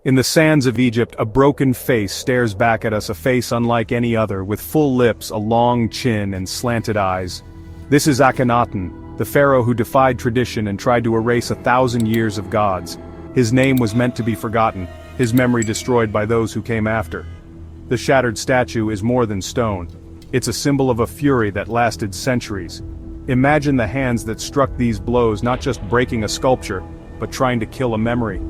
In the sands of Egypt, a broken face stares back at us, a face unlike any other, with full lips, a long chin, and slanted eyes. This is Akhenaten, the pharaoh who defied tradition and tried to erase 1,000 years of gods. His name was meant to be forgotten, his memory destroyed by those who came after. The shattered statue is more than stone. It's a symbol of a fury that lasted centuries. Imagine the hands that struck these blows, not just breaking a sculpture, but trying to kill a memory.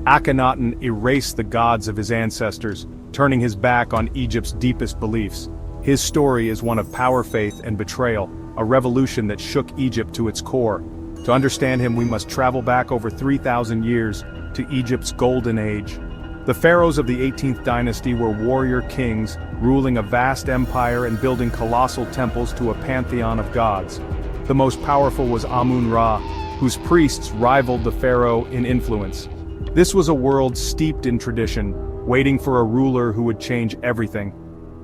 Akhenaten erased the gods of his ancestors, turning his back on Egypt's deepest beliefs. His story is one of power, faith, and betrayal, a revolution that shook Egypt to its core. To understand him, we must travel back over 3,000 years, to Egypt's golden age. The pharaohs of the 18th dynasty were warrior kings, ruling a vast empire and building colossal temples to a pantheon of gods. The most powerful was Amun-Ra, whose priests rivaled the pharaoh in influence. This was a world steeped in tradition, waiting for a ruler who would change everything.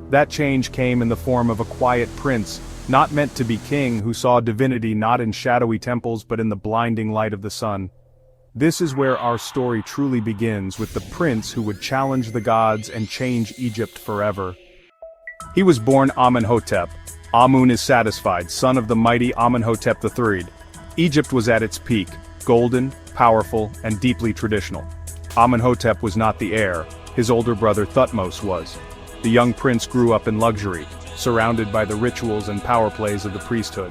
That change came in the form of a quiet prince, not meant to be king, who saw divinity not in shadowy temples but in the blinding light of the sun. This is where our story truly begins, with the prince who would challenge the gods and change Egypt forever. He was born Amenhotep. Amun is satisfied, son of the mighty Amenhotep III. Egypt was at its peak, golden, powerful, and deeply traditional. Amenhotep was not the heir, his older brother Thutmose was. The young prince grew up in luxury, surrounded by the rituals and power plays of the priesthood.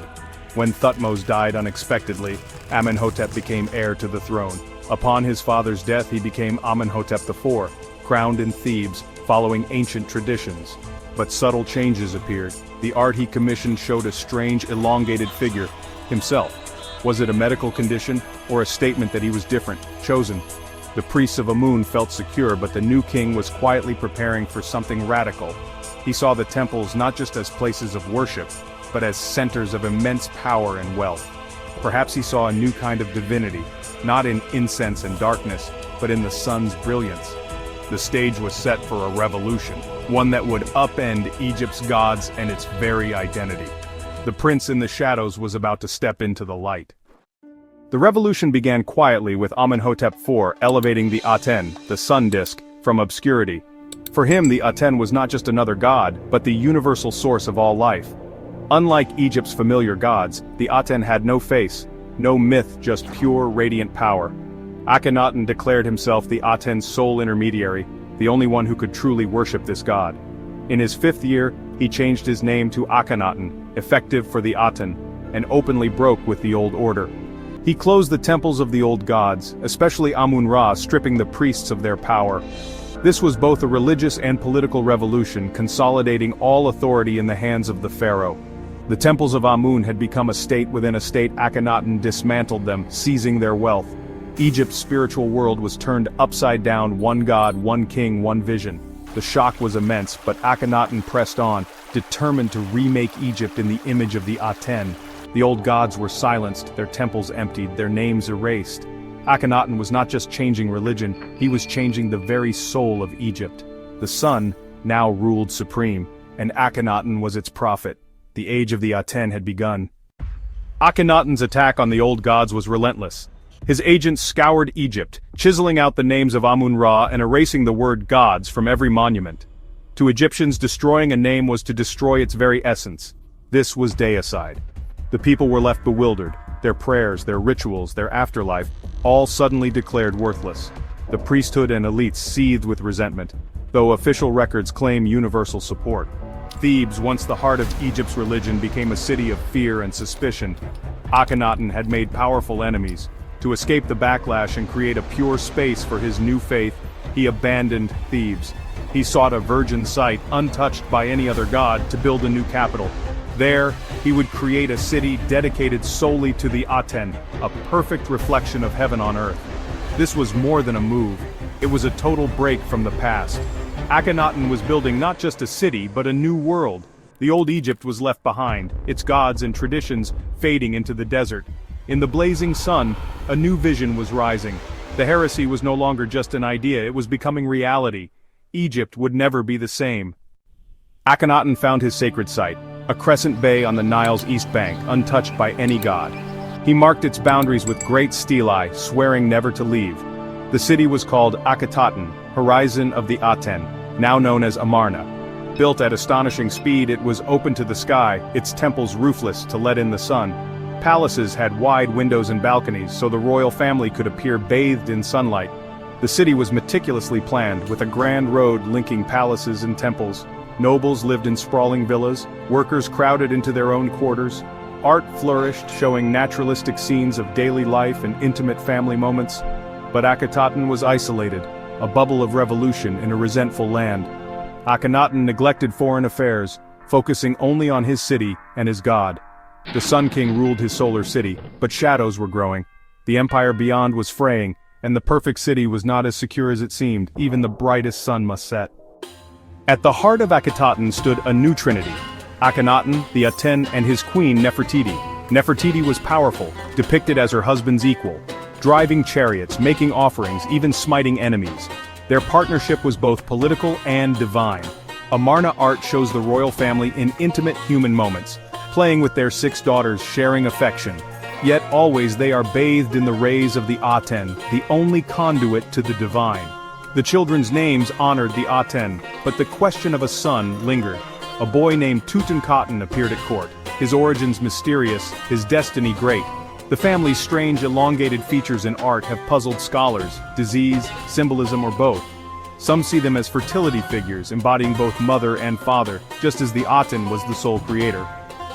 When Thutmose died unexpectedly, Amenhotep became heir to the throne. Upon his father's death, he became Amenhotep IV, crowned in Thebes, following ancient traditions. But subtle changes appeared. The art he commissioned showed a strange, elongated figure, himself. Was it a medical condition, or a statement that he was different, chosen? The priests of Amun felt secure, but the new king was quietly preparing for something radical. He saw the temples not just as places of worship, but as centers of immense power and wealth. Perhaps he saw a new kind of divinity, not in incense and darkness, but in the sun's brilliance. The stage was set for a revolution, one that would upend Egypt's gods and its very identity. The prince in the shadows was about to step into the light. The revolution began quietly, with Amenhotep IV elevating the Aten, the sun disk, from obscurity. For him, the Aten was not just another god, but the universal source of all life. Unlike Egypt's familiar gods, the Aten had no face, no myth, just pure, radiant power. Akhenaten declared himself the Aten's sole intermediary, the only one who could truly worship this god. In his 5th year, he changed his name to Akhenaten, effective for the Aten, and openly broke with the old order. He closed the temples of the old gods, especially Amun-Ra, stripping the priests of their power. This was both a religious and political revolution, consolidating all authority in the hands of the pharaoh. The temples of Amun had become a state within a state. Akhenaten dismantled them, seizing their wealth. Egypt's spiritual world was turned upside down, one god, one king, one vision. The shock was immense, but Akhenaten pressed on, determined to remake Egypt in the image of the Aten. The old gods were silenced, their temples emptied, their names erased. Akhenaten was not just changing religion, he was changing the very soul of Egypt. The sun now ruled supreme, and Akhenaten was its prophet. The age of the Aten had begun. Akhenaten's attack on the old gods was relentless. His agents scoured Egypt, chiseling out the names of Amun-Ra and erasing the word gods from every monument. To Egyptians, destroying a name was to destroy its very essence. This was deicide. The people were left bewildered, their prayers, their rituals, their afterlife, all suddenly declared worthless. The priesthood and elites seethed with resentment, though official records claim universal support. Thebes, once the heart of Egypt's religion, became a city of fear and suspicion. Akhenaten had made powerful enemies. To escape the backlash and create a pure space for his new faith, he abandoned Thebes. He sought a virgin site, untouched by any other god, to build a new capital. There, he would create a city dedicated solely to the Aten, a perfect reflection of heaven on earth. This was more than a move. It was a total break from the past. Akhenaten was building not just a city, but a new world. The old Egypt was left behind, its gods and traditions fading into the desert. In the blazing sun, a new vision was rising. The heresy was no longer just an idea, it was becoming reality. Egypt would never be the same. Akhenaten found his sacred site, a crescent bay on the Nile's east bank, untouched by any god. He marked its boundaries with great stelae, swearing never to leave. The city was called Akhenaten, Horizon of the Aten, now known as Amarna. Built at astonishing speed, it was open to the sky, its temples roofless to let in the sun. Palaces had wide windows and balconies so the royal family could appear bathed in sunlight. The city was meticulously planned, with a grand road linking palaces and temples. Nobles lived in sprawling villas, workers crowded into their own quarters. Art flourished, showing naturalistic scenes of daily life and intimate family moments. But Akhenaten was isolated, a bubble of revolution in a resentful land. Akhenaten neglected foreign affairs, focusing only on his city and his god. The Sun King ruled his solar city, but shadows were growing. The empire beyond was fraying, and the perfect city was not as secure as it seemed. Even the brightest sun must set. At the heart of Akhenaten stood a new trinity: Akhenaten, the Aten, and his queen Nefertiti. Nefertiti was powerful, depicted as her husband's equal, driving chariots, making offerings, even smiting enemies. Their partnership was both political and divine. Amarna art shows the royal family in intimate human moments, playing with their 6 daughters, sharing affection. Yet always they are bathed in the rays of the Aten, the only conduit to the divine. The children's names honored the Aten, but the question of a son lingered. A boy named Tutankhamun appeared at court, his origins mysterious, his destiny great. The family's strange elongated features in art have puzzled scholars: disease, symbolism, or both. Some see them as fertility figures, embodying both mother and father, just as the Aten was the sole creator.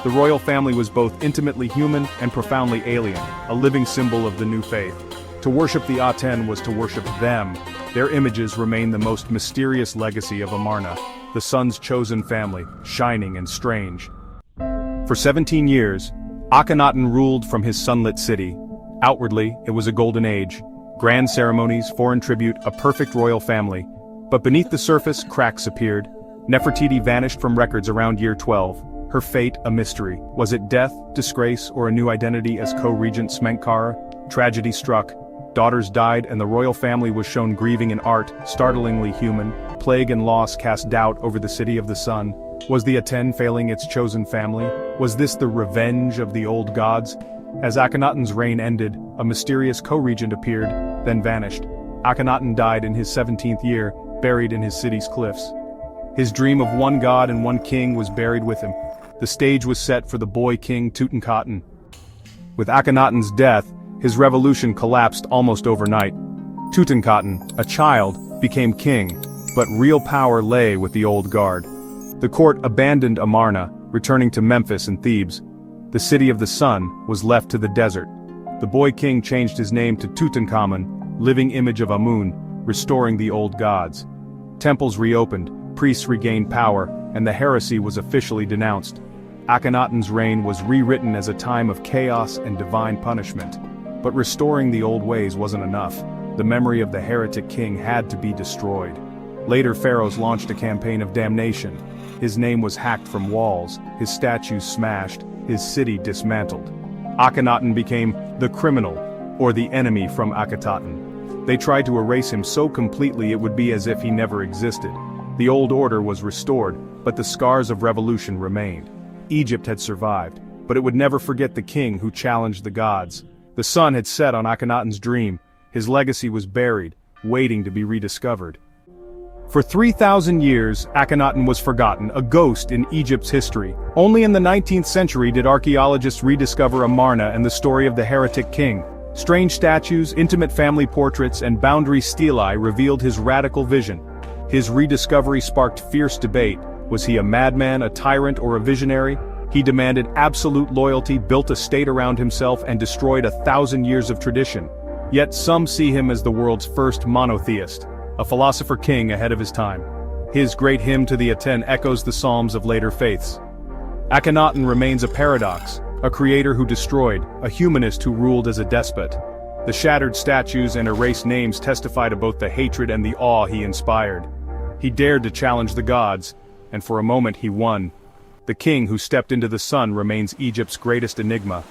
The royal family was both intimately human and profoundly alien, a living symbol of the new faith. To worship the Aten was to worship them. Their images remain the most mysterious legacy of Amarna, the sun's chosen family, shining and strange. For 17 years, Akhenaten ruled from his sunlit city. Outwardly, it was a golden age. Grand ceremonies, foreign tribute, a perfect royal family. But beneath the surface, cracks appeared. Nefertiti vanished from records around year 12. Her fate a mystery. Was it death, disgrace, or a new identity as co-regent Smenkhkare? Tragedy struck. Daughters died and the royal family was shown grieving in art, startlingly human. Plague and loss cast doubt over the city of the sun. Was the Aten failing its chosen family? Was this the revenge of the old gods? As Akhenaten's reign ended, a mysterious co-regent appeared, then vanished. Akhenaten died in his 17th year, buried in his city's cliffs. His dream of one god and one king was buried with him. The stage was set for the boy king Tutankhamun. With Akhenaten's death, his revolution collapsed almost overnight. Tutankhamun, a child, became king, but real power lay with the old guard. The court abandoned Amarna, returning to Memphis and Thebes. The city of the sun was left to the desert. The boy king changed his name to Tutankhamun, living image of Amun, restoring the old gods. Temples reopened, priests regained power, and the heresy was officially denounced. Akhenaten's reign was rewritten as a time of chaos and divine punishment. But restoring the old ways wasn't enough. The memory of the heretic king had to be destroyed. Later pharaohs launched a campaign of damnation. His name was hacked from walls, his statues smashed, his city dismantled. Akhenaten became the criminal, or the enemy from Akhenaten. They tried to erase him so completely it would be as if he never existed. The old order was restored, but the scars of revolution remained. Egypt had survived, but it would never forget the king who challenged the gods. The sun had set on Akhenaten's dream. His legacy was buried, waiting to be rediscovered. For 3,000 years, Akhenaten was forgotten, a ghost in Egypt's history. Only in the 19th century did archaeologists rediscover Amarna and the story of the heretic king. Strange statues, intimate family portraits, and boundary stelae revealed his radical vision. His rediscovery sparked fierce debate. Was he a madman, a tyrant, or a visionary? He demanded absolute loyalty, built a state around himself, and destroyed 1,000 years of tradition. Yet some see him as the world's first monotheist, a philosopher king ahead of his time. His great hymn to the Aten echoes the psalms of later faiths. Akhenaten remains a paradox, a creator who destroyed, a humanist who ruled as a despot. The shattered statues and erased names testify to both the hatred and the awe he inspired. He dared to challenge the gods, and for a moment he won. The king who stepped into the sun remains Egypt's greatest enigma.